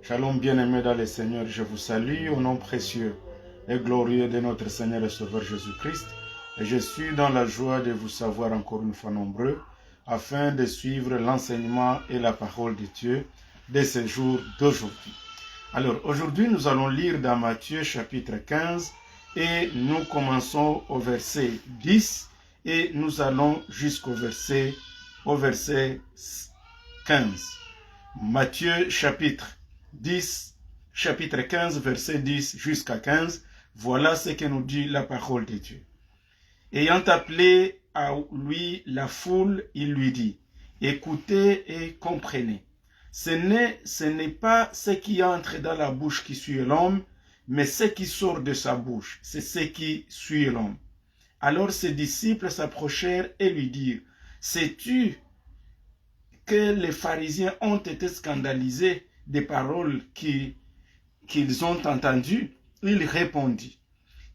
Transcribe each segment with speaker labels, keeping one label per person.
Speaker 1: Shalom bien-aimés dans le Seigneur, je vous salue au nom précieux et glorieux de notre Seigneur et Sauveur Jésus-Christ. Et je suis dans la joie de vous savoir encore une fois nombreux, afin de suivre l'enseignement et la parole de Dieu de ce jour d'aujourd'hui. Alors, aujourd'hui, nous allons lire dans Matthieu chapitre 15 et nous commençons au verset 10 et nous allons jusqu'au verset 15. Matthieu chapitre 15, verset 10 jusqu'à 15, voilà ce que nous dit la parole de Dieu. Ayant appelé à lui la foule, il lui dit, écoutez et comprenez. Ce n'est pas ce qui entre dans la bouche qui suit l'homme, mais ce qui sort de sa bouche, c'est ce qui suit l'homme. Alors ses disciples s'approchèrent et lui dirent, sais-tu que les pharisiens ont été scandalisés des paroles qu'ils ont entendues? Il répondit,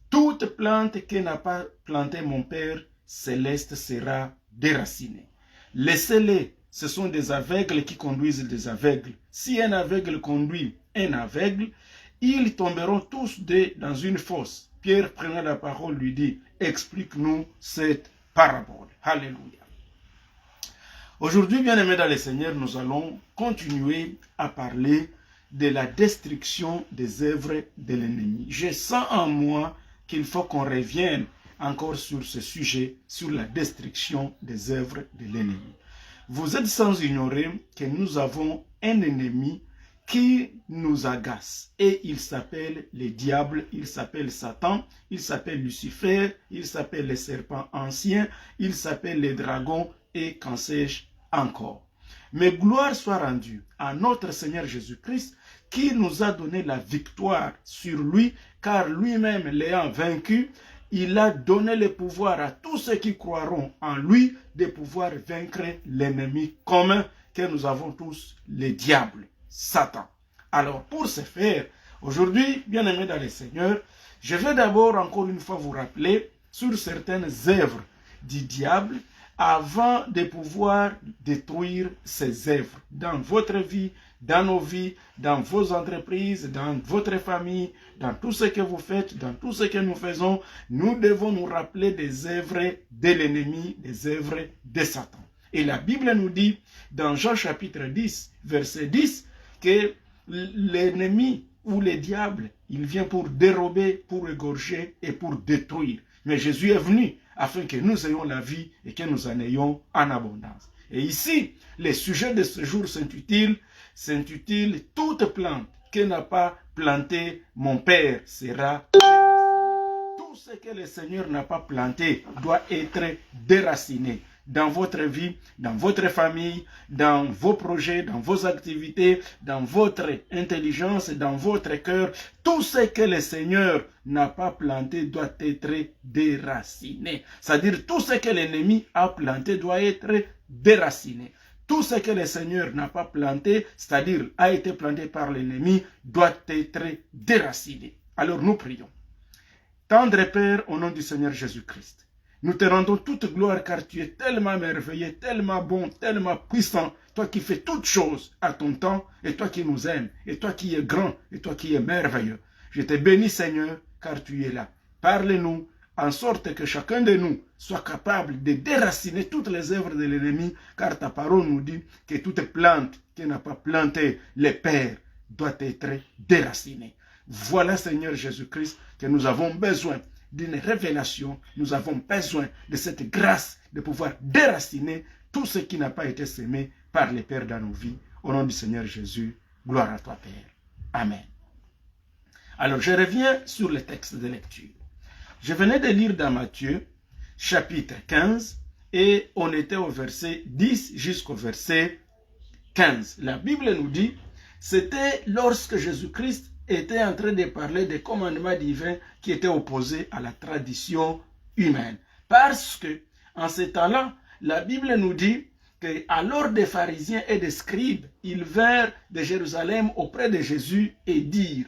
Speaker 1: toute plante que n'a pas plantée mon Père céleste sera déracinée. Laissez-les, ce sont des aveugles qui conduisent des aveugles. Si un aveugle conduit un aveugle, ils tomberont tous deux dans une fosse. Pierre, prenant la parole, lui dit, explique-nous cette parabole. Alléluia. Aujourd'hui, bien-aimés dans le Seigneur, nous allons continuer à parler de la destruction des œuvres de l'ennemi. Je sens en moi qu'il faut qu'on revienne encore sur ce sujet, sur la destruction des œuvres de l'ennemi. Vous êtes sans ignorer que nous avons un ennemi qui nous agace. Et il s'appelle le diable, il s'appelle Satan, il s'appelle Lucifer, il s'appelle le serpent ancien, il s'appelle le dragon et qu'en sais-je encore. Mais gloire soit rendue à notre Seigneur Jésus-Christ qui nous a donné la victoire sur lui, car lui-même l'ayant vaincu, il a donné le pouvoir à tous ceux qui croiront en lui de pouvoir vaincre l'ennemi commun que nous avons tous, le diable, Satan. Alors pour ce faire, aujourd'hui, bien-aimés dans le Seigneur, je vais d'abord encore une fois vous rappeler sur certaines œuvres du diable avant de pouvoir détruire ces œuvres dans votre vie, dans nos vies, dans vos entreprises, dans votre famille, dans tout ce que vous faites, dans tout ce que nous faisons. Nous devons nous rappeler des œuvres de l'ennemi, des œuvres de Satan. Et la Bible nous dit dans Jean chapitre 10, verset 10, que l'ennemi ou le diable, il vient pour dérober, pour égorger et pour détruire. Mais Jésus est venu afin que nous ayons la vie et que nous en ayons en abondance. Et ici, le sujet de ce jour s'intitule « Toute plante que n'a pas planté mon Père sera déracinée ». Tout ce que le Seigneur n'a pas planté doit être déraciné dans votre vie, dans votre famille, dans vos projets, dans vos activités, dans votre intelligence, dans votre cœur. Tout ce que le Seigneur n'a pas planté doit être déraciné. C'est-à-dire tout ce que l'ennemi a planté doit être déraciné. Tout ce que le Seigneur n'a pas planté, c'est-à-dire a été planté par l'ennemi, doit être déraciné. Alors nous prions. Tendre Père, au nom du Seigneur Jésus-Christ, nous te rendons toute gloire car tu es tellement merveilleux, tellement bon, tellement puissant. Toi qui fais toutes choses à ton temps et toi qui nous aimes et toi qui es grand et toi qui es merveilleux. Je te bénis Seigneur car tu es là. Parle-nous en sorte que chacun de nous soit capable de déraciner toutes les œuvres de l'ennemi car ta parole nous dit que toute plante qui n'a pas planté le Père doit être déracinée. Voilà Seigneur Jésus-Christ que nous avons besoin d'une révélation, nous avons besoin de cette grâce de pouvoir déraciner tout ce qui n'a pas été semé par les Pères dans nos vies. Au nom du Seigneur Jésus, gloire à toi Père. Amen. Alors je reviens sur le texte de lecture. Je venais de lire dans Matthieu chapitre 15 et on était au verset 10 jusqu'au verset 15. La Bible nous dit, c'était lorsque Jésus-Christ était en train de parler des commandements divins qui étaient opposés à la tradition humaine. Parce que, en ce temps-là, la Bible nous dit que, alors des pharisiens et des scribes, ils vinrent de Jérusalem auprès de Jésus et dirent,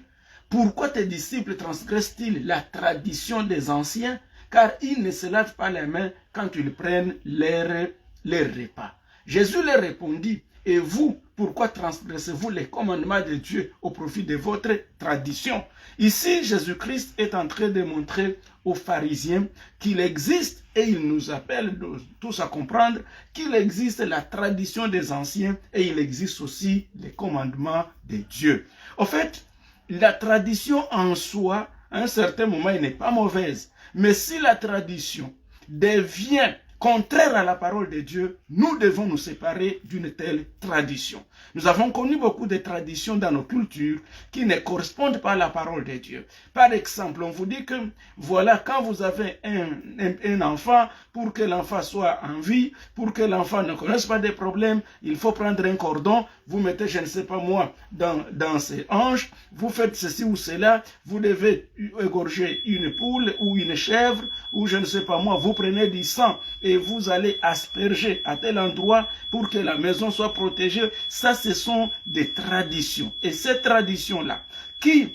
Speaker 1: pourquoi tes disciples transgressent-ils la tradition des anciens, car ils ne se lavent pas les mains quand ils prennent leur repas. Jésus leur répondit, et vous, Pourquoi transgressez-vous les commandements de Dieu au profit de votre tradition? Ici, Jésus-Christ est en train de montrer aux pharisiens qu'il existe, et il nous appelle tous à comprendre qu'il existe la tradition des anciens et il existe aussi les commandements de Dieu. En fait, la tradition en soi, à un certain moment, elle n'est pas mauvaise. Mais si la tradition devient contraire à la parole de Dieu, nous devons nous séparer d'une telle tradition. Nous avons connu beaucoup de traditions dans nos cultures qui ne correspondent pas à la parole de Dieu. Par exemple, on vous dit que, voilà, quand vous avez un enfant, pour que l'enfant soit en vie, pour que l'enfant ne connaisse pas de problèmes, il faut prendre un cordon, vous mettez, je ne sais pas moi, dans ses hanches, vous faites ceci ou cela, vous devez égorger une poule ou une chèvre, ou je ne sais pas moi, vous prenez du sang et vous allez asperger à tel endroit pour que la maison soit protégée. Ça, ce sont des traditions. Et ces traditions-là, qui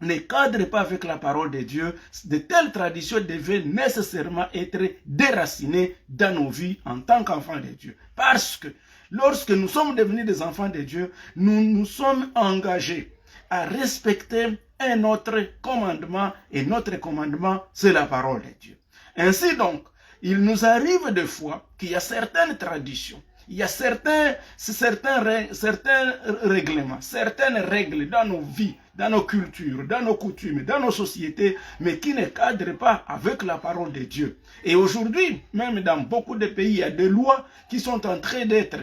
Speaker 1: ne cadrent pas avec la parole de Dieu, de telles traditions devaient nécessairement être déracinées dans nos vies en tant qu'enfants de Dieu. Parce que lorsque nous sommes devenus des enfants de Dieu, nous nous sommes engagés à respecter un autre commandement, et notre commandement, c'est la parole de Dieu. Ainsi donc, il nous arrive des fois qu'il y a certaines traditions, il y a certains règlements, certaines règles dans nos vies, dans nos cultures, dans nos coutumes, dans nos sociétés, mais qui ne cadrent pas avec la parole de Dieu. Et aujourd'hui, même dans beaucoup de pays, il y a des lois qui sont en train d'être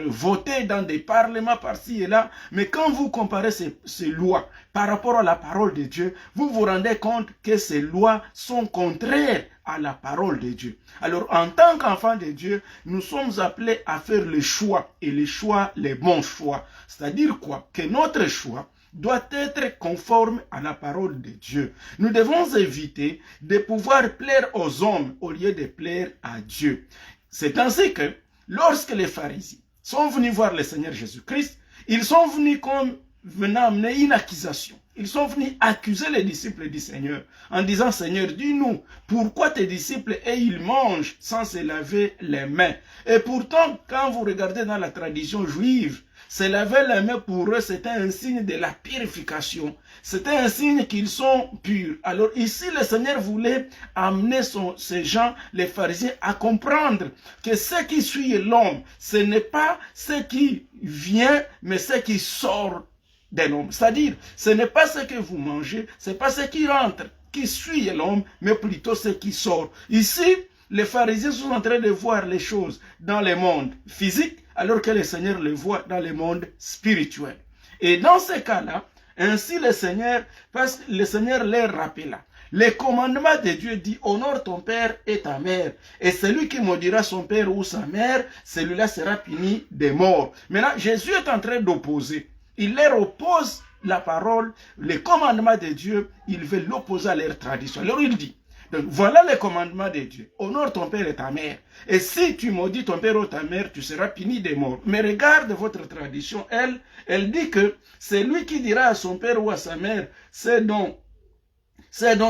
Speaker 1: votées dans des parlements par-ci et là, mais quand vous comparez ces lois par rapport à la parole de Dieu, vous vous rendez compte que ces lois sont contraires à la parole de Dieu. Alors, en tant qu'enfants de Dieu, nous sommes appelés à faire le choix, et les bons choix. C'est-à-dire quoi? Que notre choix doit être conforme à la parole de Dieu. Nous devons éviter de pouvoir plaire aux hommes au lieu de plaire à Dieu. C'est ainsi que, lorsque les pharisiens sont venus voir le Seigneur Jésus-Christ, ils sont venus comme venant amener une accusation. Ils sont venus accuser les disciples du Seigneur en disant, Seigneur, dis-nous, pourquoi tes disciples ils mangent sans se laver les mains? Et pourtant, quand vous regardez dans la tradition juive, se laver les mains pour eux, c'était un signe de la purification. C'était un signe qu'ils sont purs. Alors ici, le Seigneur voulait amener ces gens, les pharisiens, à comprendre que ce qui suit l'homme, ce n'est pas ce qui vient, mais ce qui sort de l'homme. C'est-à-dire, ce n'est pas ce que vous mangez, ce n'est pas ce qui rentre, qui suit l'homme, mais plutôt ce qui sort. Ici, les pharisiens sont en train de voir les choses dans le monde physique, alors que le Seigneur les voit dans le monde spirituel. Et dans ce cas-là, ainsi le Seigneur, parce que le Seigneur les rappela. Le commandement de Dieu dit, honore ton père et ta mère. Et celui qui maudira son père ou sa mère, celui-là sera puni de mort. Maintenant, Jésus est en train d'opposer. Il leur oppose la parole, le commandement de Dieu, il veut l'opposer à leur tradition. Alors il dit, donc voilà le commandement de Dieu, honore ton père et ta mère. Et si tu maudis ton père ou ta mère, tu seras puni de mort. Mais regarde votre tradition, elle dit que c'est lui qui dira à son père ou à sa mère, c'est dont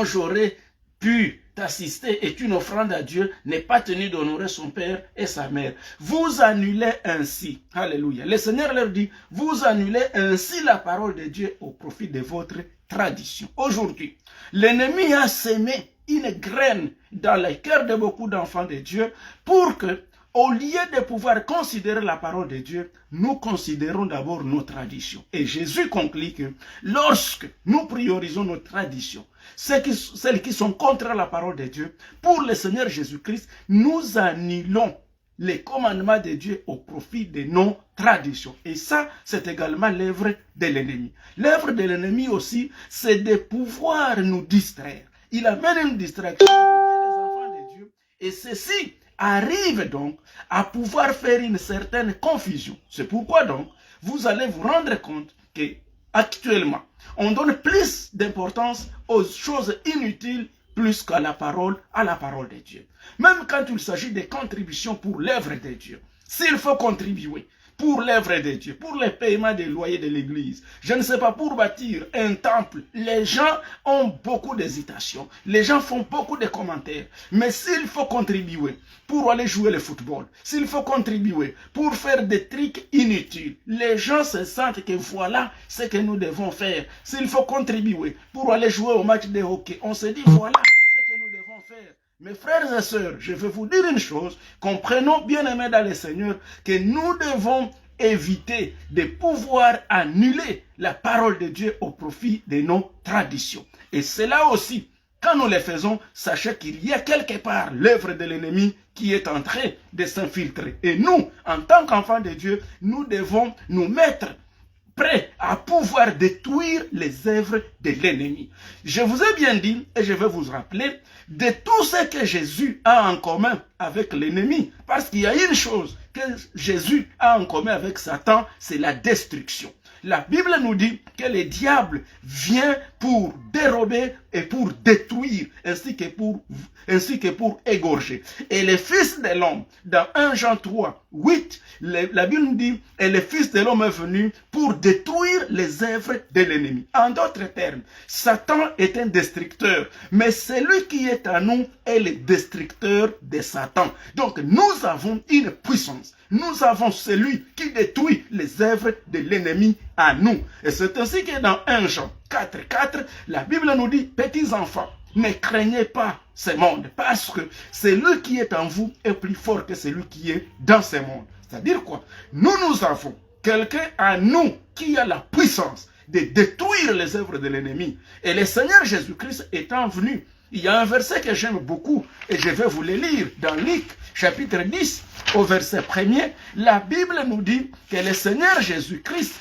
Speaker 1: j'aurais pu t'assister est une offrande à Dieu, n'est pas tenu d'honorer son père et sa mère. Vous annulez ainsi, alléluia. Le Seigneur leur dit, vous annulez ainsi la parole de Dieu au profit de votre tradition. Aujourd'hui, l'ennemi a semé une graine dans les cœurs de beaucoup d'enfants de Dieu pour que, au lieu de pouvoir considérer la parole de Dieu, nous considérons d'abord nos traditions. Et Jésus conclut que lorsque nous priorisons nos traditions, celles qui sont contre la parole de Dieu, pour le Seigneur Jésus-Christ, nous annulons les commandements de Dieu au profit de nos traditions. Et ça, c'est également l'œuvre de l'ennemi. L'œuvre de l'ennemi aussi, c'est de pouvoir nous distraire. Il amène une distraction les enfants de Dieu. Et ceci arrive donc à pouvoir faire une certaine confusion. C'est pourquoi donc, vous allez vous rendre compte que actuellement, on donne plus d'importance aux choses inutiles plus qu'à la parole de Dieu. Même quand il s'agit de contributions pour l'œuvre de Dieu. S'il faut contribuer, pour l'œuvre de Dieu, pour le paiement des loyers de l'église, je ne sais pas, pour bâtir un temple, les gens ont beaucoup d'hésitation. Les gens font beaucoup de commentaires. Mais s'il faut contribuer pour aller jouer le football, s'il faut contribuer pour faire des trucs inutiles, les gens se sentent que voilà ce que nous devons faire. S'il faut contribuer pour aller jouer au match de hockey, on se dit voilà ce que nous devons faire. Mes frères et sœurs, je vais vous dire une chose, comprenons bien aimés dans le Seigneur, que nous devons éviter de pouvoir annuler la parole de Dieu au profit de nos traditions. Et cela aussi, quand nous le faisons, sachez qu'il y a quelque part l'œuvre de l'ennemi qui est en train de s'infiltrer. Et nous, en tant qu'enfants de Dieu, nous devons nous mettre prêts à pouvoir détruire les œuvres de l'ennemi. Je vous ai bien dit, et je vais vous rappeler, de tout ce que Jésus a en commun avec l'ennemi. Parce qu'il y a une chose que Jésus a en commun avec Satan, c'est la destruction. La Bible nous dit que le diable vient pour dérober et pour détruire, ainsi que pour égorger. Et le Fils de l'homme, dans 1 Jean 3, 8, la Bible nous dit, et le Fils de l'homme est venu pour détruire les œuvres de l'ennemi. En d'autres termes, Satan est un destructeur, mais celui qui est en nous est le destructeur de Satan. Donc nous avons une puissance. Nous avons celui qui détruit les œuvres de l'ennemi à nous. Et c'est ainsi que dans 1 Jean 4, 4, la Bible nous dit, petits enfants, ne craignez pas ce monde, parce que celui qui est en vous est plus fort que celui qui est dans ce monde. C'est-à-dire quoi? Nous avons quelqu'un en nous qui a la puissance de détruire les œuvres de l'ennemi. Et le Seigneur Jésus-Christ étant venu, il y a un verset que j'aime beaucoup, et je vais vous le lire dans Luc, chapitre 10, au verset 1er, la Bible nous dit que le Seigneur Jésus-Christ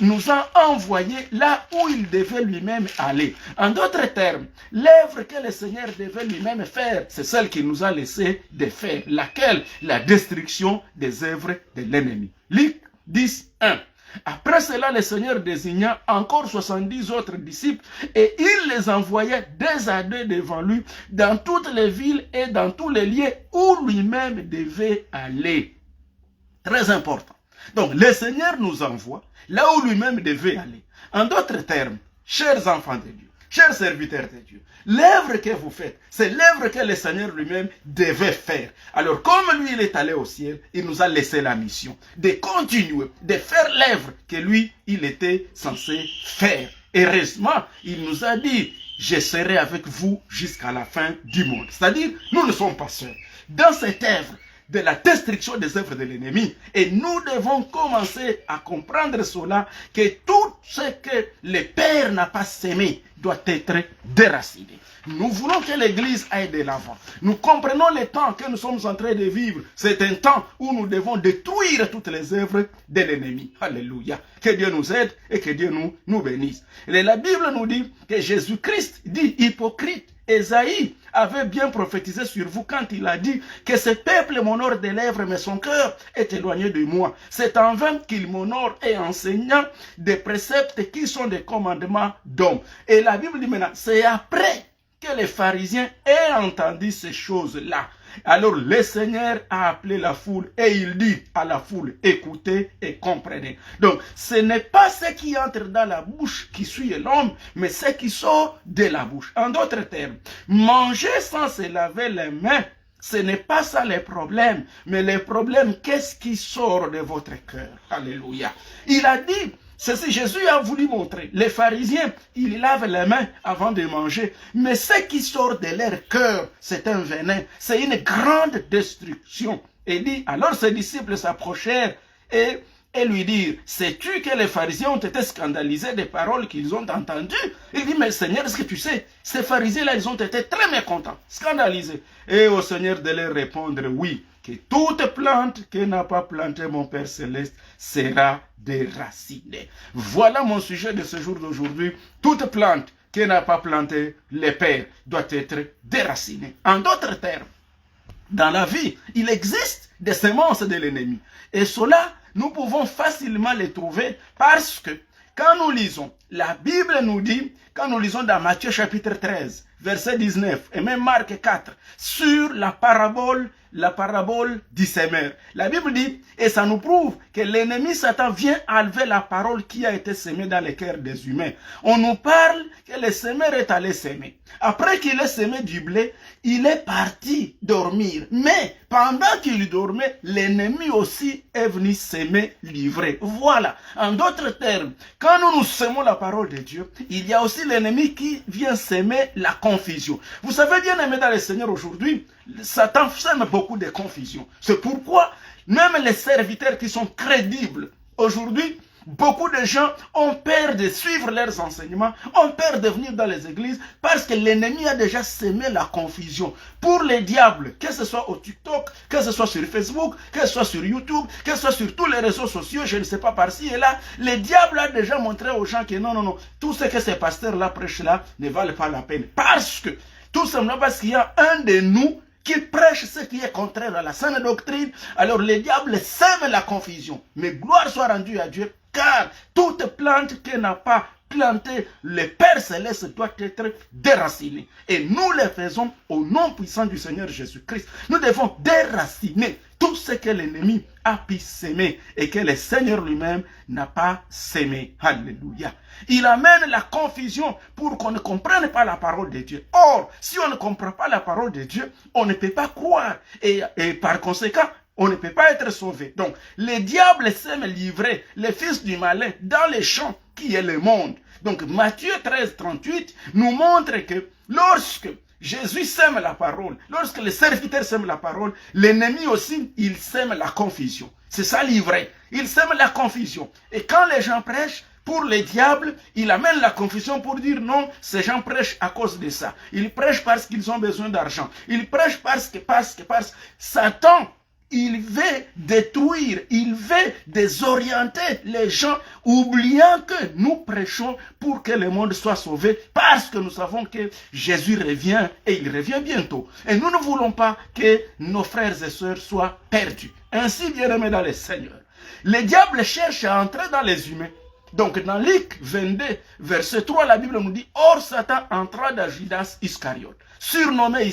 Speaker 1: nous a envoyé là où il devait lui-même aller. En d'autres termes, l'œuvre que le Seigneur devait lui-même faire, c'est celle qu'il nous a laissé de faire. Laquelle? La destruction des œuvres de l'ennemi. Luc 10, 1. Après cela, le Seigneur désigna encore 70 autres disciples et il les envoyait deux à deux devant lui dans toutes les villes et dans tous les lieux où lui-même devait aller. Très important. Donc, le Seigneur nous envoie là où lui-même devait aller. En d'autres termes, chers enfants de Dieu, chers serviteurs de Dieu, l'œuvre que vous faites, c'est l'œuvre que le Seigneur lui-même devait faire. Alors, comme lui, il est allé au ciel, il nous a laissé la mission de continuer, de faire l'œuvre que lui, il était censé faire. Heureusement, il nous a dit, je serai avec vous jusqu'à la fin du monde. C'est-à-dire, nous ne sommes pas seuls. Dans cette œuvre, de la destruction des œuvres de l'ennemi. Et nous devons commencer à comprendre cela, que tout ce que le Père n'a pas sémé doit être déraciné. Nous voulons que l'Église aille de l'avant. Nous comprenons le temps que nous sommes en train de vivre. C'est un temps où nous devons détruire toutes les œuvres de l'ennemi. Alléluia. Que Dieu nous aide et que Dieu nous bénisse. Et la Bible nous dit que Jésus-Christ dit hypocrite. Ésaïe avait bien prophétisé sur vous quand il a dit que ce peuple m'honore des lèvres, mais son cœur est éloigné de moi. C'est en vain qu'il m'honore et enseignant des préceptes qui sont des commandements d'hommes. Et la Bible dit maintenant, c'est après que les pharisiens aient entendu ces choses-là. Alors le Seigneur a appelé la foule et il dit à la foule, écoutez et comprenez. Donc ce n'est pas ce qui entre dans la bouche qui suit l'homme, mais ce qui sort de la bouche. En d'autres termes, manger sans se laver les mains, ce n'est pas ça le problème, mais le problème, qu'est-ce qui sort de votre cœur? Alléluia. Il a dit, ceci, Jésus a voulu montrer. Les pharisiens, ils lavent les mains avant de manger. Mais ce qui sort de leur cœur, c'est un venin. C'est une grande destruction. Et dit, alors ses disciples s'approchèrent et lui dirent, sais-tu que les pharisiens ont été scandalisés des paroles qu'ils ont entendues? Il dit, mais Seigneur, est-ce que tu sais, ces pharisiens-là, ils ont été très mécontents, scandalisés. Et au Seigneur de leur répondre, oui, que toute plante que n'a pas planté mon Père Céleste sera déracinée. Voilà mon sujet de ce jour d'aujourd'hui. Toute plante que n'a pas planté le Père doit être déracinée. En d'autres termes, dans la vie, il existe des semences de l'ennemi. Et cela, nous pouvons facilement les trouver parce que quand nous lisons, la Bible nous dit, quand nous lisons dans Matthieu chapitre 13, verset 19, et même Marc 4, sur la parabole du semeur. La Bible dit, et ça nous prouve que l'ennemi Satan vient enlever la parole qui a été semée dans les cœurs des humains. On nous parle que le semeur est allé semer. Après qu'il ait semé du blé, il est parti dormir. Mais pendant qu'il dormait, l'ennemi aussi est venu semer l'ivraie. Voilà. En d'autres termes, quand nous semons la parole de Dieu, il y a aussi l'ennemi qui vient semer la confusion. Vous savez, bien aimé dans le Seigneur, aujourd'hui, Satan sème beaucoup de confusion. C'est pourquoi même les serviteurs qui sont crédibles, aujourd'hui, beaucoup de gens ont peur de suivre leurs enseignements, ont peur de venir dans les églises, parce que l'ennemi a déjà semé la confusion. Pour les diables, que ce soit au TikTok, que ce soit sur Facebook, que ce soit sur YouTube, que ce soit sur tous les réseaux sociaux, je ne sais pas par-ci et là, le diable a déjà montré aux gens que non, tout ce que ces pasteurs-là prêchent là ne valent pas la peine. Parce que, tout simplement parce qu'il y a un de nous qui prêche ce qui est contraire à la saine doctrine, alors le diable sème la confusion. Mais gloire soit rendue à Dieu, car toute plante qui n'a pas planté le Père Céleste doit être déracinée. Et nous le faisons au nom puissant du Seigneur Jésus-Christ. Nous devons déraciner tout ce que l'ennemi a pu s'aimer et que le Seigneur lui-même n'a pas s'aimé. Alléluia. Il amène la confusion pour qu'on ne comprenne pas la parole de Dieu. Or, si on ne comprend pas la parole de Dieu, on ne peut pas croire. Et par conséquent, on ne peut pas être sauvé. Donc, le diable sème l'ivraie, le fils du malin, dans les champs qui est le monde. Donc, Matthieu 13, 38 nous montre que lorsque Jésus sème la parole, lorsque le serviteur sème la parole, l'ennemi aussi, il sème la confusion. C'est ça l'ivraie. Il sème la confusion. Et quand les gens prêchent, pour les diables, il amène la confusion pour dire non, ces gens prêchent à cause de ça. Ils prêchent parce qu'ils ont besoin d'argent. Ils prêchent parce que Satan, il veut détruire, il veut désorienter les gens, oubliant que nous prêchons pour que le monde soit sauvé, parce que nous savons que Jésus revient et il revient bientôt. Et nous ne voulons pas que nos frères et sœurs soient perdus. Ainsi, bien-aimés dans le Seigneur, le diable cherche à entrer dans les humains. Donc dans Luc 22, verset 3, la Bible nous dit, or Satan entra dans Judas Iscariote, surnommé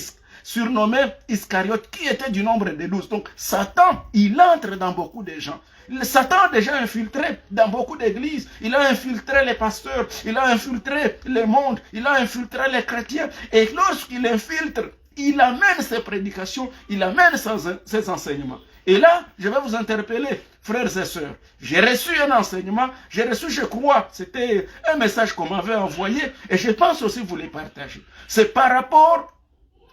Speaker 1: Iscariote, qui était du nombre de 12. Donc Satan, il entre dans beaucoup de gens. Satan a déjà infiltré dans beaucoup d'églises. Il a infiltré les pasteurs, il a infiltré le monde, il a infiltré les chrétiens. Et lorsqu'il infiltre, il amène ses prédications, il amène ses enseignements. Et là, je vais vous interpeller, frères et sœurs. J'ai reçu un enseignement, je crois, c'était un message qu'on m'avait envoyé, et je pense aussi vous les partager. C'est par rapport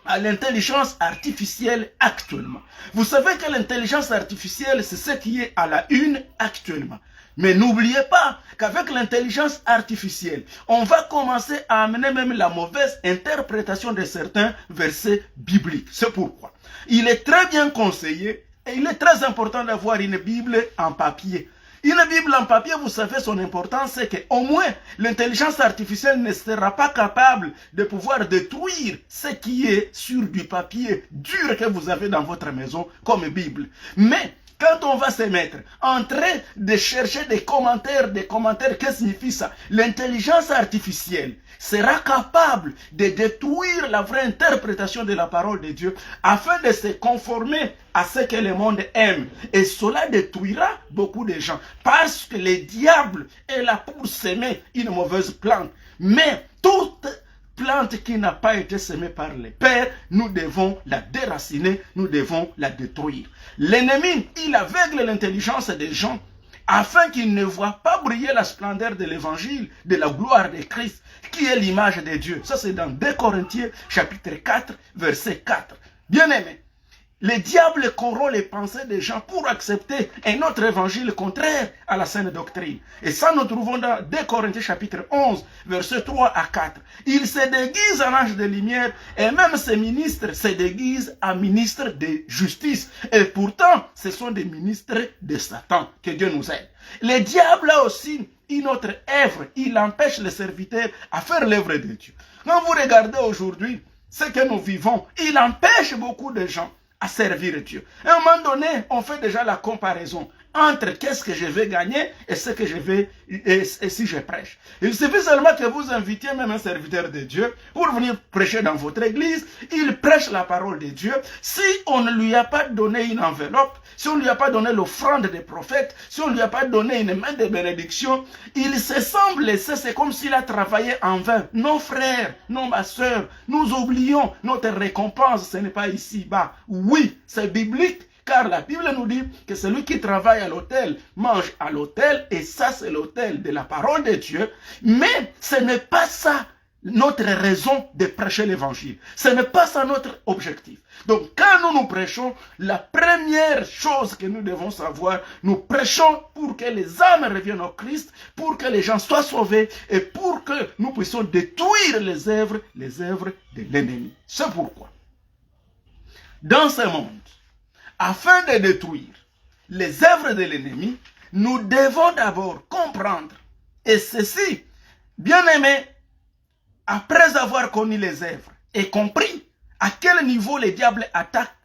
Speaker 1: à l'intelligence artificielle actuellement. Vous savez que l'intelligence artificielle, c'est ce qui est à la une actuellement. Mais n'oubliez pas qu'avec l'intelligence artificielle, on va commencer à amener même la mauvaise interprétation de certains versets bibliques. C'est pourquoi il est très bien conseillé et il est très important d'avoir une Bible en papier. Une Bible en papier, vous savez, son importance, c'est qu'au moins, l'intelligence artificielle ne sera pas capable de pouvoir détruire ce qui est sur du papier dur que vous avez dans votre maison comme Bible. Mais quand on va se mettre en train de chercher des commentaires, qu'est-ce que signifie ça? L'intelligence artificielle sera capable de détruire la vraie interprétation de la parole de Dieu afin de se conformer à ce que le monde aime. Et cela détruira beaucoup de gens parce que le diable est là pour semer une mauvaise plante. Mais toute plante qui n'a pas été semée par le Père, nous devons la déraciner, nous devons la détruire. L'ennemi, il aveugle l'intelligence des gens afin qu'ils ne voient pas briller la splendeur de l'évangile, de la gloire de Christ, qui est l'image de Dieu. Ça, c'est dans 2 Corinthiens, chapitre 4, verset 4. Bien-aimés, le diable corrompt les pensées des gens pour accepter un autre évangile contraire à la saine doctrine. Et ça, nous trouvons dans 2 Corinthiens chapitre 11, versets 3 à 4. Il se déguise en ange de lumière et même ses ministres se déguisent en ministres de justice. Et pourtant, ce sont des ministres de Satan. Que Dieu nous aide. Le diable a aussi une autre œuvre. Il empêche les serviteurs à faire l'œuvre de Dieu. Quand vous regardez aujourd'hui ce que nous vivons, il empêche beaucoup de gens à servir Dieu. À un moment donné, on fait déjà la comparaison. entre qu'est-ce que je vais gagner et ce que je vais, et si je prêche. Il suffit seulement que vous invitiez même un serviteur de Dieu pour venir prêcher dans votre église. Il prêche la parole de Dieu. Si on ne lui a pas donné une enveloppe, si on ne lui a pas donné l'offrande des prophètes, si on ne lui a pas donné une main de bénédiction, il se semble laisser, c'est comme s'il a travaillé en vain. Non frères, non ma soeur, nous oublions notre récompense, ce n'est pas ici-bas. Oui, c'est biblique. Car la Bible nous dit que celui qui travaille à l'autel mange à l'autel, et ça c'est l'autel de la parole de Dieu. Mais ce n'est pas ça notre raison de prêcher l'évangile. Ce n'est pas ça notre objectif. Donc quand nous prêchons, la première chose que nous devons savoir, nous prêchons pour que les âmes reviennent au Christ, pour que les gens soient sauvés et pour que nous puissions détruire les œuvres de l'ennemi. C'est pourquoi, dans ce monde, afin de détruire les œuvres de l'ennemi, nous devons d'abord comprendre, et ceci, bien aimé, après avoir connu les œuvres et compris à quel niveau le diable attaque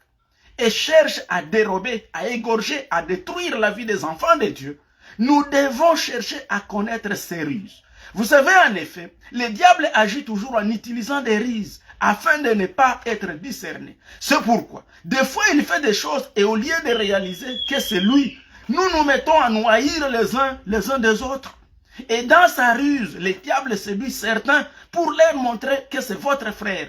Speaker 1: et cherche à dérober, à égorger, à détruire la vie des enfants de Dieu, nous devons chercher à connaître ses ruses. Vous savez, en effet, le diable agit toujours en utilisant des ruses afin de ne pas être discerné. C'est pourquoi, des fois, il fait des choses et au lieu de réaliser que c'est lui, nous nous mettons à nous haïr les uns des autres. Et dans sa ruse, le diable séduit certains pour leur montrer que c'est votre frère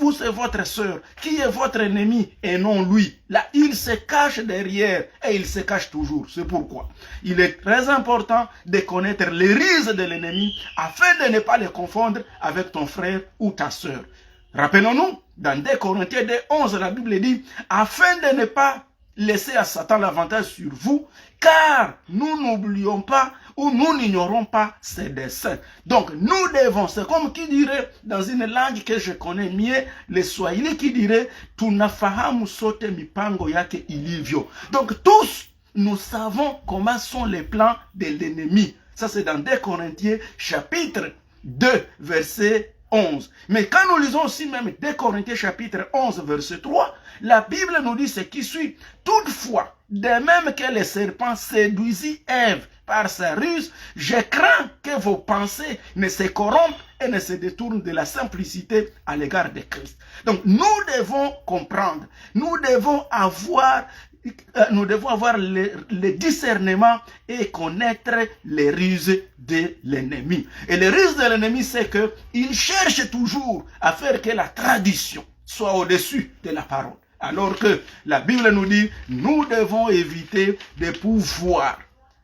Speaker 1: ou c'est votre soeur qui est votre ennemi et non lui. Là, il se cache derrière et il se cache toujours. C'est pourquoi il est très important de connaître les ruses de l'ennemi afin de ne pas les confondre avec ton frère ou ta soeur. Rappelons-nous, dans 2 Corinthiens 2:11, la Bible dit, afin de ne pas laisser à Satan l'avantage sur vous, car nous n'oublions pas ou nous n'ignorons pas ses desseins. Donc nous devons, c'est comme qui dirait dans une langue que je connais mieux, le Swahili qui dirait, tunafahamu sote mipango yake ilivyo. Donc tous, nous savons comment sont les plans de l'ennemi. Ça c'est dans 2 Corinthiens chapitre 2 verset 11. Mais quand nous lisons aussi même 2 Corinthiens chapitre 11 verset 3, la Bible nous dit ce qui suit. Toutefois, de même que le serpent séduisit Ève par sa ruse, je crains que vos pensées ne se corrompent et ne se détournent de la simplicité à l'égard de Christ. Donc nous devons comprendre, nous devons avoir le discernement et connaître les ruses de l'ennemi. Et les ruses de l'ennemi, c'est qu'il cherche toujours à faire que la tradition soit au-dessus de la parole. Alors que la Bible nous dit, nous devons éviter de pouvoir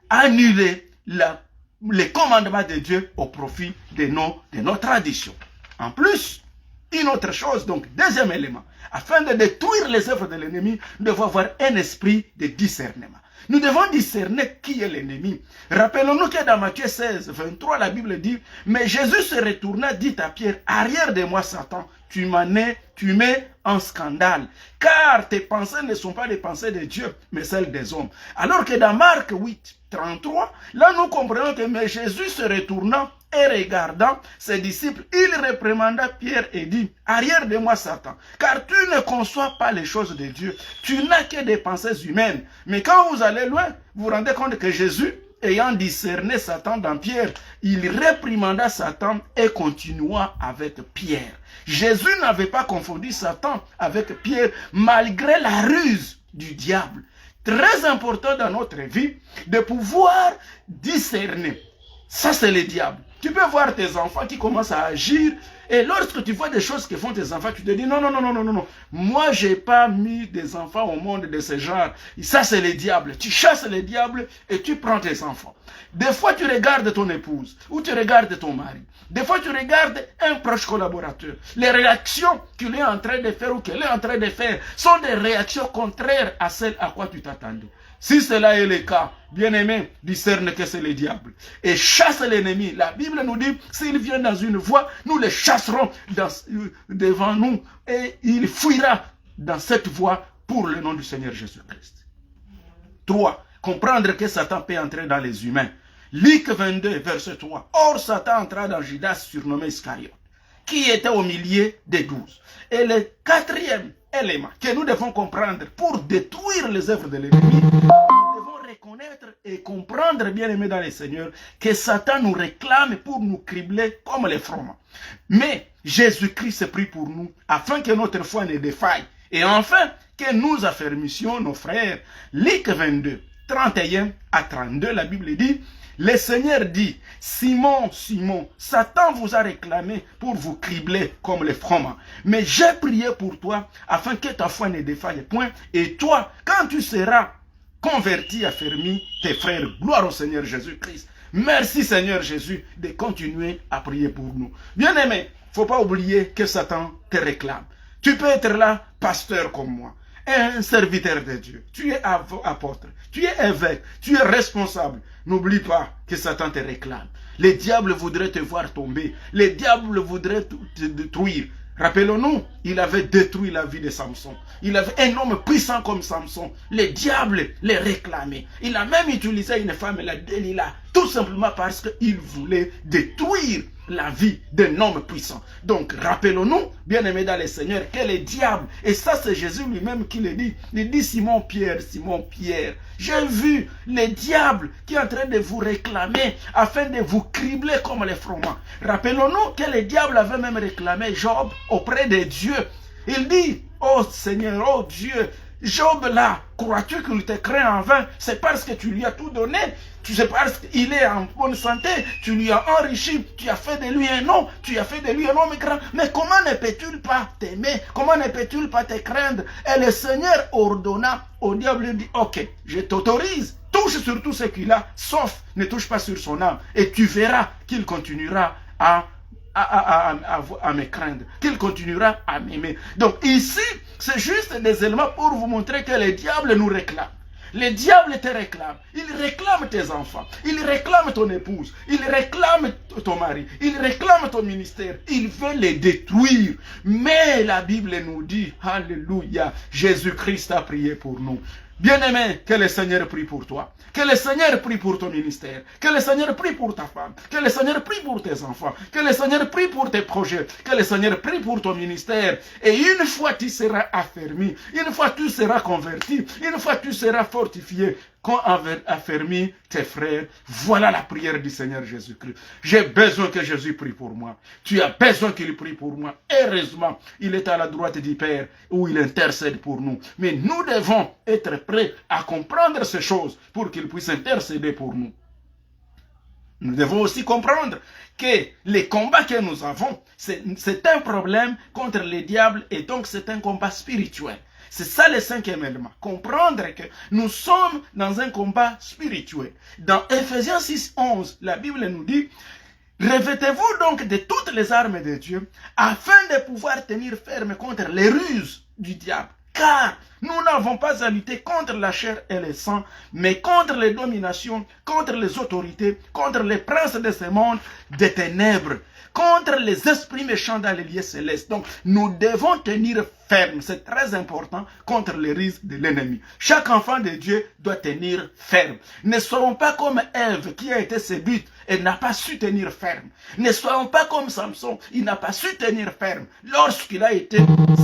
Speaker 1: annuler les commandements de Dieu au profit de nos traditions. En plus, une autre chose, donc deuxième élément, afin de détruire les œuvres de l'ennemi, nous devons avoir un esprit de discernement. Nous devons discerner qui est l'ennemi. Rappelons-nous que dans Matthieu 16, 23, la Bible dit, mais Jésus se retourna, dit à Pierre, arrière de moi Satan, tu mets en scandale, car tes pensées ne sont pas les pensées de Dieu, mais celles des hommes. Alors que dans Marc 8, 33, là nous comprenons que mais Jésus se retournant et regardant ses disciples, il réprimanda Pierre et dit, arrière de moi Satan, car tu ne conçois pas les choses de Dieu, tu n'as que des pensées humaines. Mais quand vous allez loin, vous vous rendez compte que Jésus, ayant discerné Satan dans Pierre, il réprimanda Satan et continua avec Pierre. Jésus n'avait pas confondu Satan avec Pierre malgré la ruse du diable. Très important dans notre vie de pouvoir discerner. Ça c'est le diable. Tu peux voir tes enfants qui commencent à agir et lorsque tu vois des choses que font tes enfants, tu te dis non, non, non, non, non, non. Moi, je n'ai pas mis des enfants au monde de ce genre. Ça, c'est le diable. Tu chasses le diable et tu prends tes enfants. Des fois, tu regardes ton épouse ou tu regardes ton mari. Des fois, tu regardes un proche collaborateur. Les réactions qu'il est en train de faire ou qu'elle est en train de faire sont des réactions contraires à celles à quoi tu t'attendais. Si cela est le cas, bien-aimé, discerne que c'est le diable. Et chasse l'ennemi. La Bible nous dit, s'il vient dans une voie, nous le chasserons devant nous et il fuira dans cette voie pour le nom du Seigneur Jésus-Christ. 3. Comprendre que Satan peut entrer dans les humains. Luc 22, verset 3. Or, Satan entra dans Judas, surnommé Iscariote, qui était au milieu des 12. Et le quatrième élément que nous devons comprendre pour détruire les œuvres de l'ennemi, nous devons reconnaître et comprendre, bien aimé dans les seigneurs, que Satan nous réclame pour nous cribler comme les froment. Mais Jésus-Christ est pris pour nous, afin que notre foi ne défaille. Et enfin, que nous affermissions nos frères. Luc 22, 31 à 32, la Bible dit, le Seigneur dit, Simon, Simon, Satan vous a réclamé pour vous cribler comme les froment. Mais j'ai prié pour toi, afin que ta foi ne défaille point. Et toi, quand tu seras converti, affermi tes frères. Gloire au Seigneur Jésus-Christ. Merci Seigneur Jésus de continuer à prier pour nous. Bien-aimé, il ne faut pas oublier que Satan te réclame. Tu peux être là, pasteur comme moi, un serviteur de Dieu. Tu es apôtre, tu es évêque, tu es responsable. N'oublie pas que Satan te réclame. Les diables voudraient te voir tomber. Les diables voudraient te détruire. Rappelons-nous, il avait détruit la vie de Samson. Il avait un homme puissant comme Samson. Les diables les réclamaient. Il a même utilisé une femme, la Delilah, tout simplement parce qu'il voulait détruire la vie d'un homme puissant. Donc, rappelons-nous, bien-aimés dans le Seigneur, que les diables, et ça c'est Jésus lui-même qui le dit, il dit Simon Pierre, j'ai vu les diables qui sont en train de vous réclamer afin de vous cribler comme les froment. Rappelons-nous que les diables avaient même réclamé Job auprès de Dieu. Il dit, oh Seigneur, oh Dieu, Job là, crois-tu qu'il te craint en vain? C'est parce que tu lui as tout donné. Tu sais parce qu'il est en bonne santé. Tu lui as enrichi. Tu as fait de lui un nom. Tu as fait de lui un homme grand. Mais comment ne peut-il pas t'aimer? Comment ne peut-il pas te craindre? Et le Seigneur ordonna au diable, dit, ok, je t'autorise. Touche sur tout ce qu'il a, sauf ne touche pas sur son âme. Et tu verras qu'il continuera à me craindre, qu'il continuera à m'aimer. Donc ici, c'est juste des éléments pour vous montrer que les diables nous réclament. Les diables te réclament. Ils réclament tes enfants. Ils réclament ton épouse. Ils réclament ton mari. Ils réclament ton ministère. Ils veulent les détruire. Mais la Bible nous dit, alléluia, Jésus-Christ a prié pour nous. Bien-aimé, que le Seigneur prie pour toi. Que le Seigneur prie pour ton ministère. Que le Seigneur prie pour ta femme. Que le Seigneur prie pour tes enfants. Que le Seigneur prie pour tes projets. Que le Seigneur prie pour ton ministère. Et une fois tu seras affermi, une fois tu seras converti, une fois tu seras fortifié, quand affermi tes frères, voilà la prière du Seigneur Jésus-Christ. J'ai besoin que Jésus prie pour moi. Tu as besoin qu'il prie pour moi. Heureusement, il est à la droite du Père où il intercède pour nous. Mais nous devons être prêts à comprendre ces choses pour qu'il puisse intercéder pour nous. Nous devons aussi comprendre que les combats que nous avons, c'est un problème contre les diables et donc c'est un combat spirituel. C'est ça le cinquième élément. Comprendre que nous sommes dans un combat spirituel. Dans Ephésiens 6, 11, la Bible nous dit, revêtez-vous donc de toutes les armes de Dieu afin de pouvoir tenir ferme contre les ruses du diable. Car nous n'avons pas à lutter contre la chair et le sang, mais contre les dominations, contre les autorités, contre les princes de ce monde des ténèbres, contre les esprits méchants dans les lieux célestes. Donc, nous devons tenir ferme, c'est très important, contre les risques de l'ennemi. Chaque enfant de Dieu doit tenir ferme. Ne soyons pas comme Ève qui a été séduite et n'a pas su tenir ferme. Ne soyons pas comme Samson, il n'a pas su tenir ferme lorsqu'il a été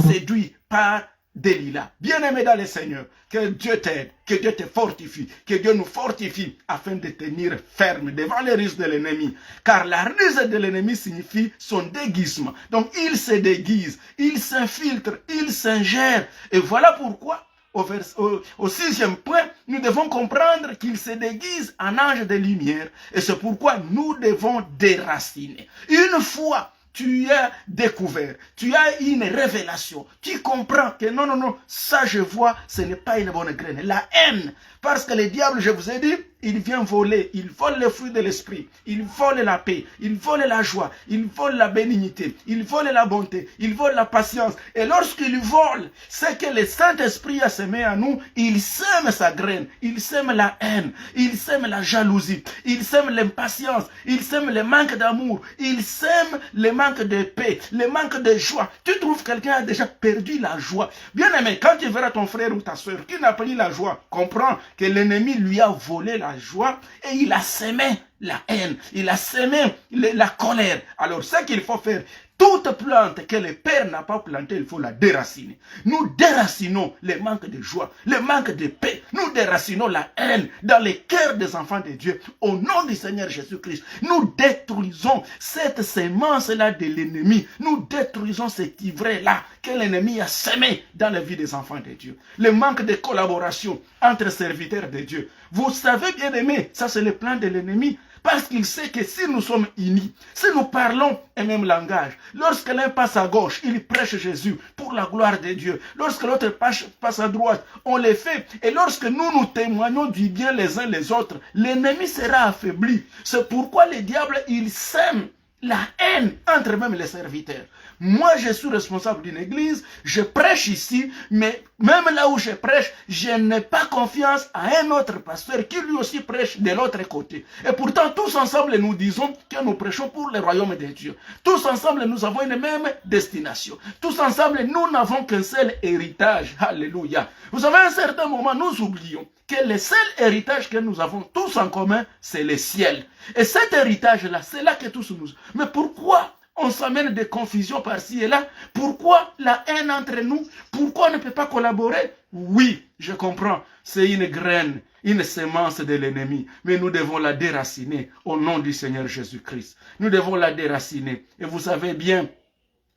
Speaker 1: séduit par Delilah. Bien-aimé dans le Seigneur, que Dieu t'aide, que Dieu te fortifie, que Dieu nous fortifie afin de tenir ferme devant les ruses de l'ennemi. Car la ruse de l'ennemi signifie son déguisement. Donc il se déguise, il s'infiltre, il s'ingère. Et voilà pourquoi, au sixième point, nous devons comprendre qu'il se déguise en ange de lumière. Et c'est pourquoi nous devons déraciner. Une fois tu as découvert, tu as une révélation, tu comprends que non, ça je vois, ce n'est pas une bonne graine. La haine, parce que le diable, je vous ai dit, il vient voler, il vole les fruits de l'esprit, il vole la paix, il vole la joie, il vole la bénignité, il vole la bonté, il vole la patience. Et lorsqu'il vole, c'est que le Saint-Esprit a semé à nous, il sème sa graine, il sème la haine, il sème la jalousie, il sème l'impatience, il sème le manque d'amour, il sème le manque de paix, le manque de joie. Tu trouves quelqu'un a déjà perdu la joie. Bien aimé, quand tu verras ton frère ou ta soeur qui n'a pas eu la joie, comprends que l'ennemi lui a volé la joie et il a semé la haine, il a semé la colère. Alors ce qu'il faut faire, Toute plante que le Père n'a pas plantée, il faut la déraciner. Nous déracinons les manques de joie, le manque de paix. Nous déracinons la haine dans les cœurs des enfants de Dieu. Au nom du Seigneur Jésus-Christ, nous détruisons cette semence-là de l'ennemi. Nous détruisons cet ivraie-là que l'ennemi a semé dans la vie des enfants de Dieu. Le manque de collaboration entre serviteurs de Dieu. Vous savez, bien aimé, ça c'est le plan de l'ennemi. Parce qu'il sait que si nous sommes unis, si nous parlons un même langage, lorsque l'un passe à gauche, il prêche Jésus pour la gloire de Dieu. Lorsque l'autre passe à droite, on le fait. Et lorsque nous témoignons du bien les uns les autres, l'ennemi sera affaibli. C'est pourquoi le diable, il sème la haine entre même les serviteurs. Moi, je suis responsable d'une église, je prêche ici, mais même là où je prêche, je n'ai pas confiance à un autre pasteur qui lui aussi prêche de l'autre côté. Et pourtant, tous ensemble, nous disons que nous prêchons pour le royaume de Dieu. Tous ensemble, nous avons une même destination. Tous ensemble, nous n'avons qu'un seul héritage. Alléluia. Vous savez, à un certain moment, nous oublions que le seul héritage que nous avons tous en commun, c'est le ciel. Et cet héritage-là, c'est là que tous nous... Mais pourquoi on s'amène des confusions par-ci et là? Pourquoi la haine entre nous? Pourquoi on ne peut pas collaborer? Oui, je comprends. C'est une graine, une semence de l'ennemi. Mais nous devons la déraciner au nom du Seigneur Jésus-Christ. Nous devons la déraciner. Et vous savez bien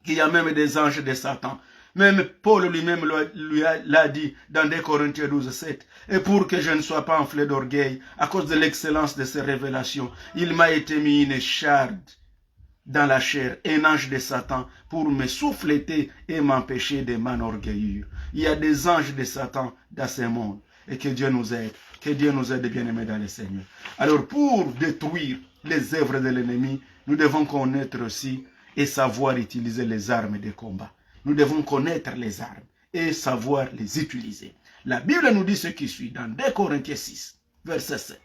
Speaker 1: qu'il y a même des anges de Satan. Même Paul lui-même l'a dit dans 2 Corinthiens 12, 7. Et pour que je ne sois pas enflé d'orgueil, à cause de l'excellence de ces révélations, il m'a été mis une écharde dans la chair, un ange de Satan, pour me souffleter et m'empêcher de m'enorgueillir. Il y a des anges de Satan dans ce monde. Et que Dieu nous aide. Que Dieu nous aide, bien-aimés dans le Seigneur. Alors, pour détruire les œuvres de l'ennemi, nous devons connaître aussi et savoir utiliser les armes de combat. Nous devons connaître les armes et savoir les utiliser. La Bible nous dit ce qui suit dans 2 Corinthiens 6, verset 7.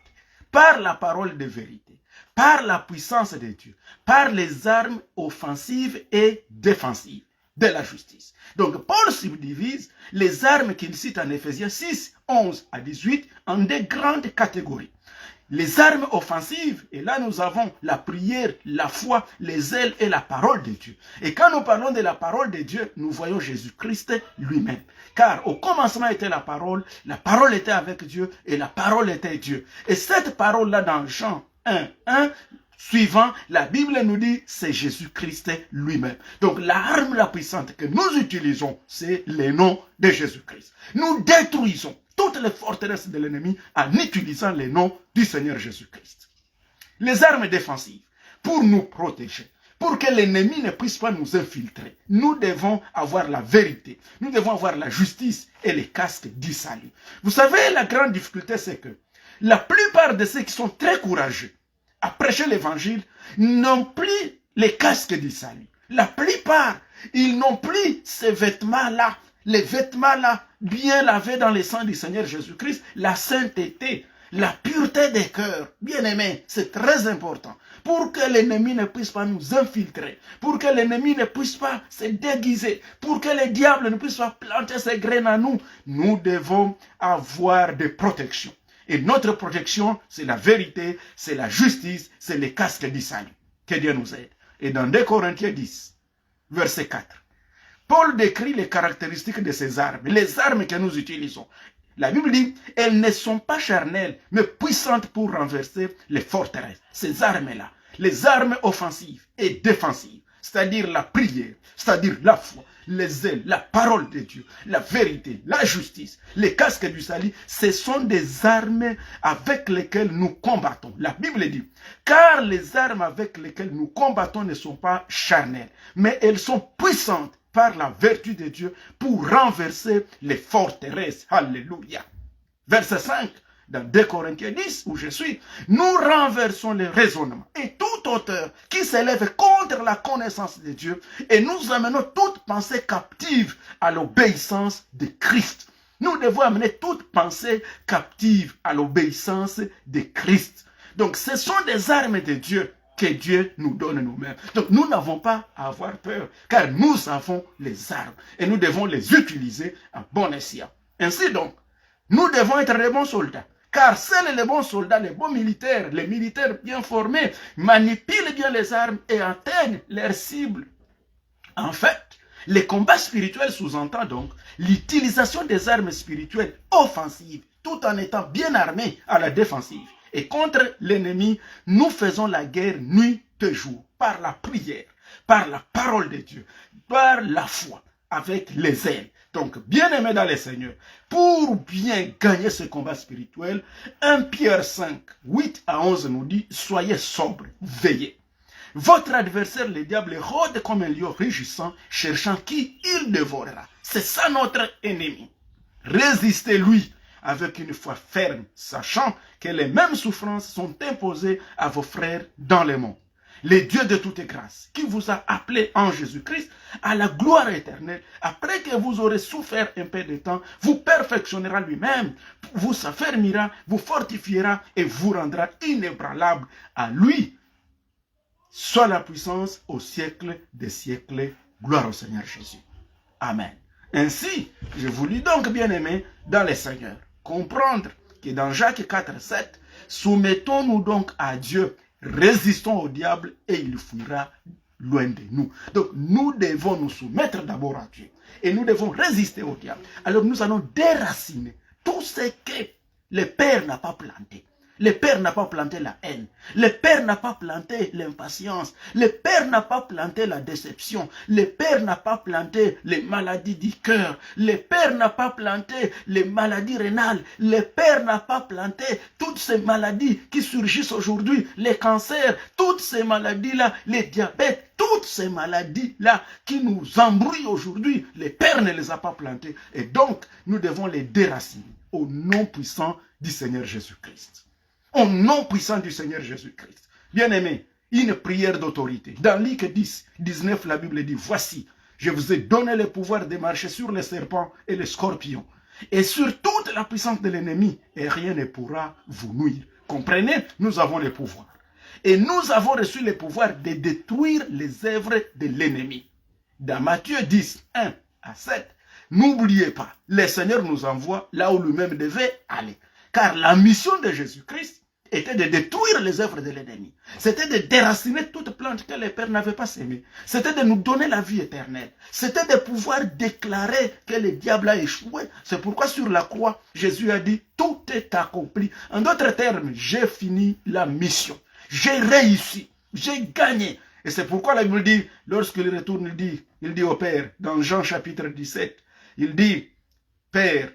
Speaker 1: Par la parole de vérité, par la puissance de Dieu, par les armes offensives et défensives de la justice. Donc, Paul subdivise les armes qu'il cite en Éphésiens 6, 11 à 18 en deux grandes catégories. Les armes offensives, et là nous avons la prière, la foi, les ailes et la parole de Dieu. Et quand nous parlons de la parole de Dieu, nous voyons Jésus-Christ lui-même. Car au commencement était la parole était avec Dieu et la parole était Dieu. Et cette parole-là dans Jean 1, suivant, la Bible nous dit, c'est Jésus-Christ lui-même. Donc l'arme la puissante que nous utilisons, c'est le nom de Jésus-Christ. Nous détruisons toutes les forteresses de l'ennemi en utilisant le nom du Seigneur Jésus-Christ. Les armes défensives, pour nous protéger, pour que l'ennemi ne puisse pas nous infiltrer, nous devons avoir la vérité, nous devons avoir la justice et les casques du salut. Vous savez, la grande difficulté, c'est que la plupart de ceux qui sont très courageux à prêcher l'évangile n'ont plus les casques du salut. La plupart, ils n'ont plus ces vêtements-là, les vêtements-là, bien lavés dans le sang du Seigneur Jésus-Christ, la sainteté, la pureté des cœurs. Bien aimés, c'est très important. Pour que l'ennemi ne puisse pas nous infiltrer, pour que l'ennemi ne puisse pas se déguiser, pour que le diable ne puisse pas planter ses graines à nous, nous devons avoir des protections. Et notre protection, c'est la vérité, c'est la justice, c'est les casques du salut. Que Dieu nous aide. Et dans 2 Corinthiens 10, verset 4, Paul décrit les caractéristiques de ces armes, les armes que nous utilisons. La Bible dit, elles ne sont pas charnelles, mais puissantes pour renverser les forteresses. Ces armes-là, les armes offensives et défensives, c'est-à-dire la prière, c'est-à-dire la foi, les ailes, la parole de Dieu, la vérité, la justice, les casques du salut, ce sont des armes avec lesquelles nous combattons. La Bible dit, car les armes avec lesquelles nous combattons ne sont pas charnelles, mais elles sont puissantes par la vertu de Dieu pour renverser les forteresses. Alléluia. Verset 5, dans 2 Corinthiens 10, où je suis, nous renversons les raisonnements et toute hauteur qui s'élève contre la connaissance de Dieu et nous amenons toute pensée captive à l'obéissance de Christ. Nous devons amener toute pensée captive à l'obéissance de Christ. Donc ce sont des armes de Dieu que Dieu nous donne nous-mêmes. Donc nous n'avons pas à avoir peur, car nous avons les armes et nous devons les utiliser à bon escient. Ainsi donc, nous devons être les bons soldats, car seuls les bons soldats, les bons militaires, les militaires bien formés, manipulent bien les armes et atteignent leurs cibles En fait, les combats spirituels sous-entend donc l'utilisation des armes spirituelles offensives tout en étant bien armés à la défensive. Et contre l'ennemi, nous faisons la guerre nuit et jour par la prière, par la parole de Dieu, par la foi, avec les ailes. Donc, bien-aimés dans le Seigneur, pour bien gagner ce combat spirituel, 1 Pierre 5, 8 à 11 nous dit, soyez sobres, veillez. Votre adversaire, le diable, rôde comme un lion rugissant, cherchant qui il dévorera. C'est ça notre ennemi. Résistez-lui avec une foi ferme, sachant que les mêmes souffrances sont imposées à vos frères dans le monde. Le Dieu de toute grâce, qui vous a appelé en Jésus-Christ à la gloire éternelle, après que vous aurez souffert un peu de temps, vous perfectionnera lui-même, vous affermira, vous fortifiera et vous rendra inébranlable. À lui soit la puissance au siècle des siècles. Gloire au Seigneur Jésus. Amen. Ainsi, je vous lis donc, bien-aimés, dans le Seigneur, comprendre que dans Jacques 4, 7, soumettons-nous donc à Dieu, résistons au diable et il fuira loin de nous. Donc, nous devons nous soumettre d'abord à Dieu et nous devons résister au diable. Alors, nous allons déraciner tout ce que le Père n'a pas planté. Le Père n'a pas planté la haine. Le Père n'a pas planté l'impatience. Le Père n'a pas planté la déception. Le Père n'a pas planté les maladies du cœur. Le Père n'a pas planté les maladies rénales. Le Père n'a pas planté toutes ces maladies qui surgissent aujourd'hui. Les cancers, toutes ces maladies-là, les diabètes, toutes ces maladies-là qui nous embrouillent aujourd'hui. Le Père ne les a pas plantées. Et donc, nous devons les déraciner au nom puissant du Seigneur Jésus-Christ. Au nom puissant du Seigneur Jésus-Christ. Bien-aimé, une prière d'autorité. Dans Luc 10, 19, la Bible dit, voici, je vous ai donné le pouvoir de marcher sur les serpents et les scorpions, et sur toute la puissance de l'ennemi, et rien ne pourra vous nuire. Comprenez, nous avons le pouvoir. Et nous avons reçu le pouvoir de détruire les œuvres de l'ennemi. Dans Matthieu 10, 1 à 7, n'oubliez pas, le Seigneur nous envoie là où lui-même devait aller. Car la mission de Jésus-Christ était de détruire les œuvres de l'ennemi. C'était de déraciner toute plante que les pères n'avaient pas sémée. C'était de nous donner la vie éternelle. C'était de pouvoir déclarer que le diable a échoué. C'est pourquoi sur la croix, Jésus a dit, tout est accompli. En d'autres termes, j'ai fini la mission. J'ai réussi. J'ai gagné. Et c'est pourquoi la Bible dit, lorsqu'il retourne, il dit au Père, dans Jean chapitre 17, il dit, Père,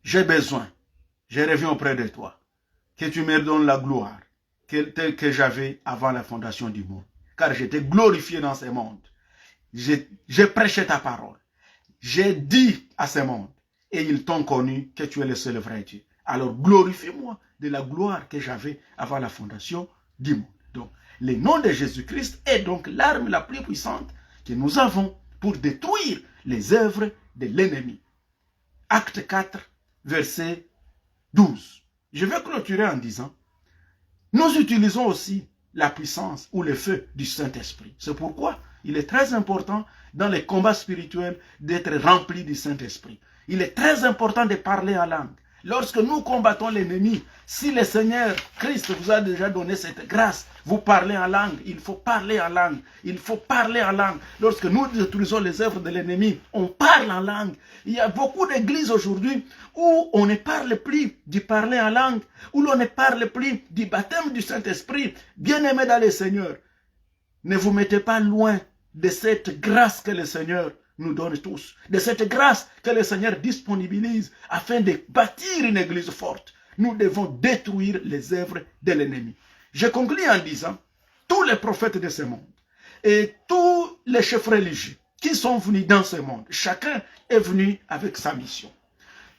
Speaker 1: j'ai besoin, je reviens auprès de toi, que tu me donnes la gloire telle que j'avais avant la fondation du monde. Car j'étais glorifié dans ce monde. J'ai prêché ta parole. J'ai dit à ce monde, et ils t'ont connu que tu es le seul vrai Dieu. Alors glorifie-moi de la gloire que j'avais avant la fondation du monde. Donc, le nom de Jésus-Christ est donc l'arme la plus puissante que nous avons pour détruire les œuvres de l'ennemi. Acte 4, verset 12. Je vais clôturer en disant, nous utilisons aussi la puissance ou le feu du Saint-Esprit. C'est pourquoi il est très important dans les combats spirituels d'être rempli du Saint-Esprit. Il est très important de parler en langue. Lorsque nous combattons l'ennemi, si le Seigneur Christ vous a déjà donné cette grâce, vous parlez en langue, il faut parler en langue, il faut parler en langue. Lorsque nous utilisons les œuvres de l'ennemi, on parle en langue. Il y a beaucoup d'églises aujourd'hui où on ne parle plus du parler en langue, où l'on ne parle plus du baptême du Saint-Esprit. Bien-aimés dans le Seigneur, ne vous mettez pas loin de cette grâce que le Seigneur nous donne tous, de cette grâce que le Seigneur disponibilise afin de bâtir une église forte. Nous devons détruire les œuvres de l'ennemi. Je conclue en disant, tous les prophètes de ce monde et tous les chefs religieux qui sont venus dans ce monde, chacun est venu avec sa mission.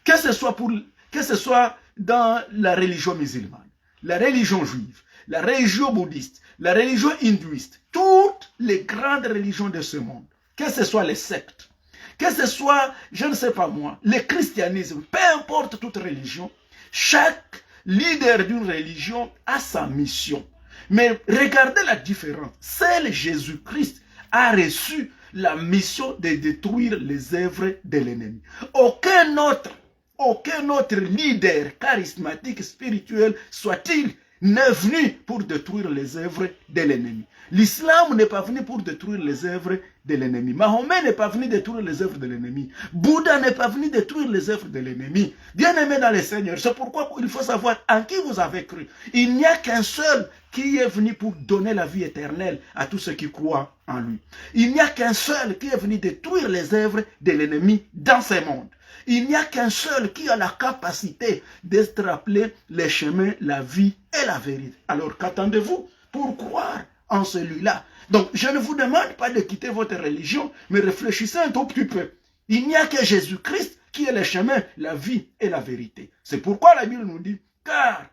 Speaker 1: Que ce soit dans la religion musulmane, la religion juive, la religion bouddhiste, la religion hindouiste, toutes les grandes religions de ce monde, que ce soit les sectes, que ce soit, je ne sais pas moi, le christianisme, peu importe toute religion, chaque leader d'une religion a sa mission. Mais regardez la différence. Seul Jésus-Christ a reçu la mission de détruire les œuvres de l'ennemi. Aucun autre leader charismatique, spirituel, soit-il, n'est venu pour détruire les œuvres de l'ennemi. L'islam n'est pas venu pour détruire les œuvres de l'ennemi. Mahomet n'est pas venu détruire les œuvres de l'ennemi. Bouddha n'est pas venu détruire les œuvres de l'ennemi. Bien-aimé dans le Seigneur, c'est pourquoi il faut savoir en qui vous avez cru. Il n'y a qu'un seul qui est venu pour donner la vie éternelle à tous ceux qui croient en lui. Il n'y a qu'un seul qui est venu détruire les œuvres de l'ennemi dans ce monde. Il n'y a qu'un seul qui a la capacité d'être appelé les chemins, la vie et la vérité. Alors qu'attendez-vous pour croire en celui-là? Donc je ne vous demande pas de quitter votre religion, mais réfléchissez un tout petit peu. Il n'y a que Jésus-Christ qui est le chemin, la vie et la vérité. C'est pourquoi la Bible nous dit, car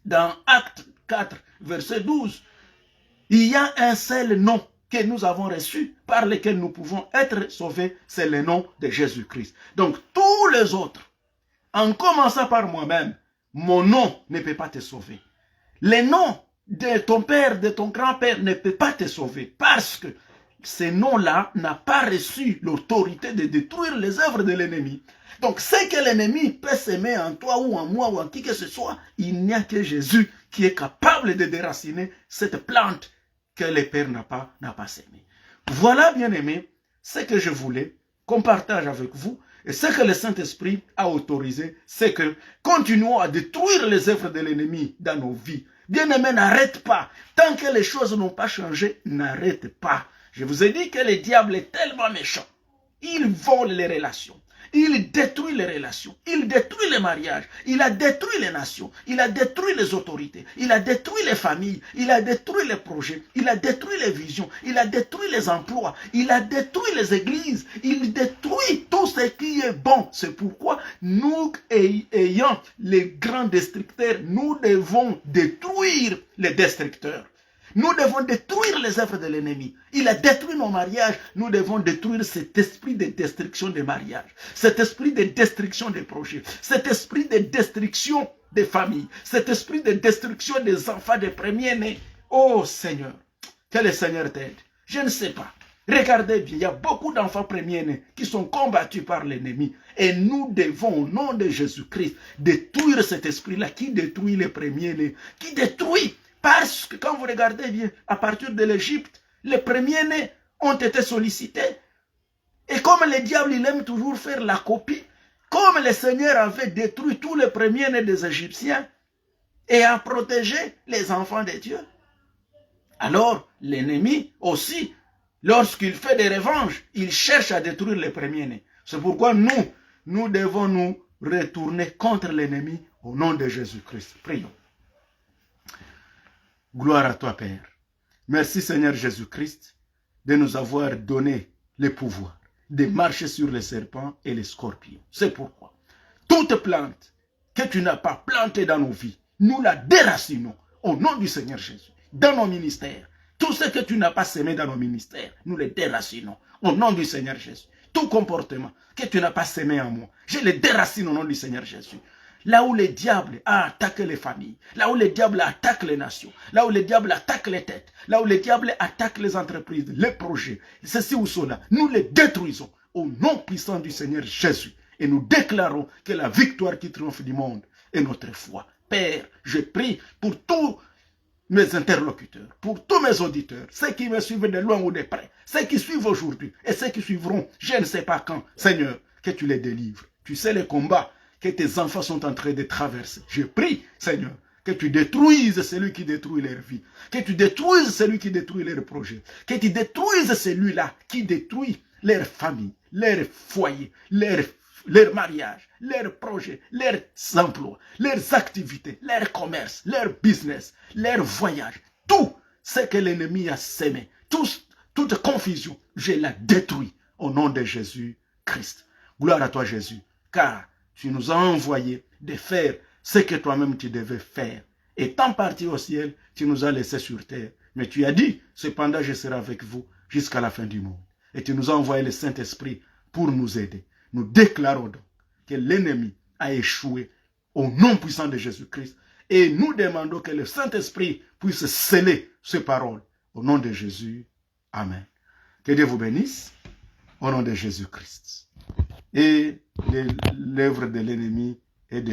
Speaker 1: dans Acte 4, verset 12, il y a un seul nom que nous avons reçu, par lequel nous pouvons être sauvés, c'est le nom de Jésus-Christ. Donc tous les autres, en commençant par moi-même, mon nom ne peut pas te sauver. Le nom de ton père, de ton grand-père ne peut pas te sauver, parce que ce nom-là n'a pas reçu l'autorité de détruire les œuvres de l'ennemi. Donc ce que l'ennemi peut s'aimer en toi ou en moi ou en qui que ce soit, il n'y a que Jésus qui est capable de déraciner cette plante que le Père n'a pas semé. Voilà, bien-aimés, ce que je voulais qu'on partage avec vous. Et ce que le Saint-Esprit a autorisé, c'est que continuons à détruire les œuvres de l'ennemi dans nos vies. Bien-aimés, n'arrête pas. Tant que les choses n'ont pas changé, n'arrête pas. Je vous ai dit que le diable est tellement méchant. Il vole les relations. Il détruit les relations, il détruit les mariages, il a détruit les nations, il a détruit les autorités, il a détruit les familles, il a détruit les projets, il a détruit les visions, il a détruit les emplois, il a détruit les églises, il détruit tout ce qui est bon. C'est pourquoi nous, ayant les grands destructeurs, nous devons détruire les destructeurs. Nous devons détruire les œuvres de l'ennemi. Il a détruit nos mariages. Nous devons détruire cet esprit de destruction des mariages. Cet esprit de destruction des projets. Cet esprit de destruction des familles. Cet esprit de destruction des enfants des premiers-nés. Oh Seigneur, que le Seigneur t'aide. Je ne sais pas. Regardez bien, il y a beaucoup d'enfants premiers-nés qui sont combattus par l'ennemi. Et nous devons, au nom de Jésus-Christ, détruire cet esprit-là qui détruit les premiers-nés. Qui détruit. Parce que quand vous regardez bien, à partir de l'Égypte, les premiers-nés ont été sollicités. Et comme le diable, il aime toujours faire la copie, comme le Seigneur avait détruit tous les premiers-nés des Égyptiens et a protégé les enfants de Dieu, alors l'ennemi aussi, lorsqu'il fait des revanches, il cherche à détruire les premiers-nés. C'est pourquoi nous devons nous retourner contre l'ennemi au nom de Jésus-Christ. Prions. Gloire à toi, Père. Merci, Seigneur Jésus-Christ, de nous avoir donné le pouvoir de marcher sur les serpents et les scorpions. C'est pourquoi toute plante que tu n'as pas plantée dans nos vies, nous la déracinons au nom du Seigneur Jésus. Dans nos ministères, tout ce que tu n'as pas semé dans nos ministères, nous les déracinons au nom du Seigneur Jésus. Tout comportement que tu n'as pas semé en moi, je les déracine au nom du Seigneur Jésus. Là où le diable a attaqué les familles, là où le diable attaque les nations, là où le diable attaque les têtes, là où le diable attaque les entreprises, les projets, ceci ou cela, nous les détruisons au nom puissant du Seigneur Jésus. Et nous déclarons que la victoire qui triomphe du monde est notre foi. Père, je prie pour tous mes interlocuteurs, pour tous mes auditeurs, ceux qui me suivent de loin ou de près, ceux qui suivent aujourd'hui et ceux qui suivront, je ne sais pas quand, Seigneur, que tu les délivres. Tu sais les combats que tes enfants sont en train de traverser. Je prie, Seigneur, que tu détruises celui qui détruit leur vie, que tu détruises celui qui détruit leurs projets, que tu détruises celui-là qui détruit leur famille, leur foyer, leur mariage, leurs projets, leurs emplois, leurs activités, leur commerce, leur business, leur voyage, tout ce que l'ennemi a sémé, toute confusion, je la détruis au nom de Jésus-Christ. Gloire à toi, Jésus, car tu nous as envoyé de faire ce que toi-même tu devais faire. Étant parti au ciel, tu nous as laissés sur terre. Mais tu as dit, cependant je serai avec vous jusqu'à la fin du monde. Et tu nous as envoyé le Saint-Esprit pour nous aider. Nous déclarons donc que l'ennemi a échoué au nom puissant de Jésus-Christ. Et nous demandons que le Saint-Esprit puisse sceller ces paroles. Au nom de Jésus, Amen. Que Dieu vous bénisse. Au nom de Jésus-Christ. Et l'œuvre de l'ennemi est de